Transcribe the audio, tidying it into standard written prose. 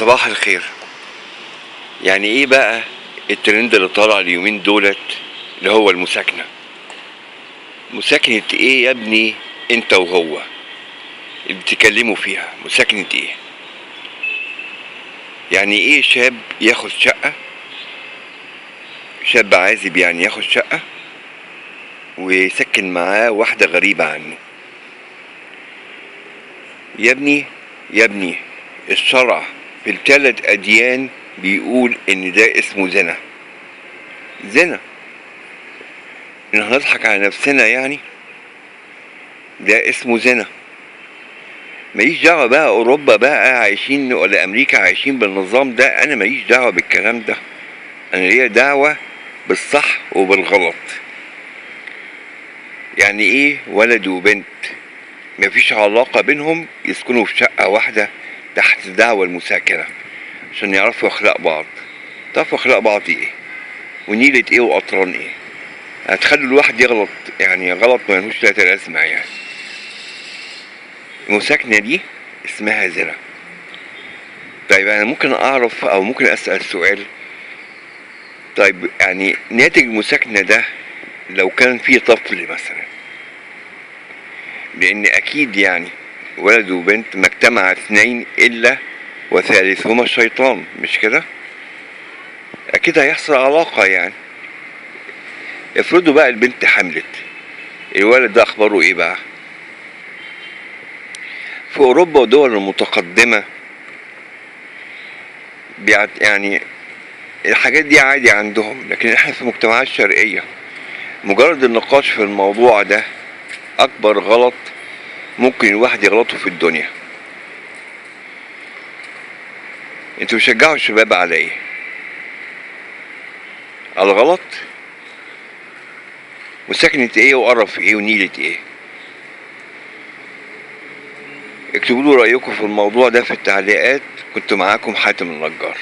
صباح الخير. يعني ايه بقى الترند اللي طالع اليومين دولت اللي هو المساكنة؟ مساكنة ايه يا ابني؟ انت وهو اللي بتتكلموا فيها مساكنة ايه؟ يعني ايه شاب ياخد شقة، شاب عازب يعني ياخد شقة ويسكن معاه واحدة غريبة عنه؟ يا ابني يا ابني، الشرع في الثلاث أديان بيقول إن ده اسمه زنا. زنا. إن هنضحك على نفسنا يعني؟ ده اسمه زنا. ماليش دعوة بقى أوروبا بقى عايشين ولا أمريكا عايشين بالنظام ده، أنا ماليش دعوة بالكلام ده. أنا ليا دعوة بالصح وبالغلط. يعني إيه ولد وبنت مفيش علاقة بينهم يسكنوا في شقة واحدة تحت دعوة المساكنة عشان يعرفوا أخلاق بعض؟ تعرفوا أخلاق بعض إيه؟ ونيلة إيه وقطران إيه؟ هتخلوا الواحد يغلط، يعني غلط ملهوش تلاتة لازمة يعني. المساكنة دي اسمها زنا. طيب أنا ممكن أعرف أو ممكن أسأل سؤال؟ طيب يعني ناتج المساكنة ده لو كان فيه طفل مثلا، لأن أكيد يعني ولد وبنت ما اجتمع اثنين إلا وثالثهما الشيطان، مش كده؟ أكيد هيحصل علاقة يعني. افرضوا بقى البنت حملت، الولد ده أخباره إيه بقى؟ في أوروبا ودول المتقدمة يعني الحاجات دي عادي عندهم، لكن احنا في المجتمعات الشرقية مجرد النقاش في الموضوع ده أكبر غلط ممكن الواحد يغلطه في الدنيا. انتوا بتشجعوا الشباب على ايه؟ على الغلط؟ وسكنة ايه وقرف ايه ونيلة ايه؟ اكتبوا له رأيكم في الموضوع ده في التعليقات. كنت معاكم حاتم النجار.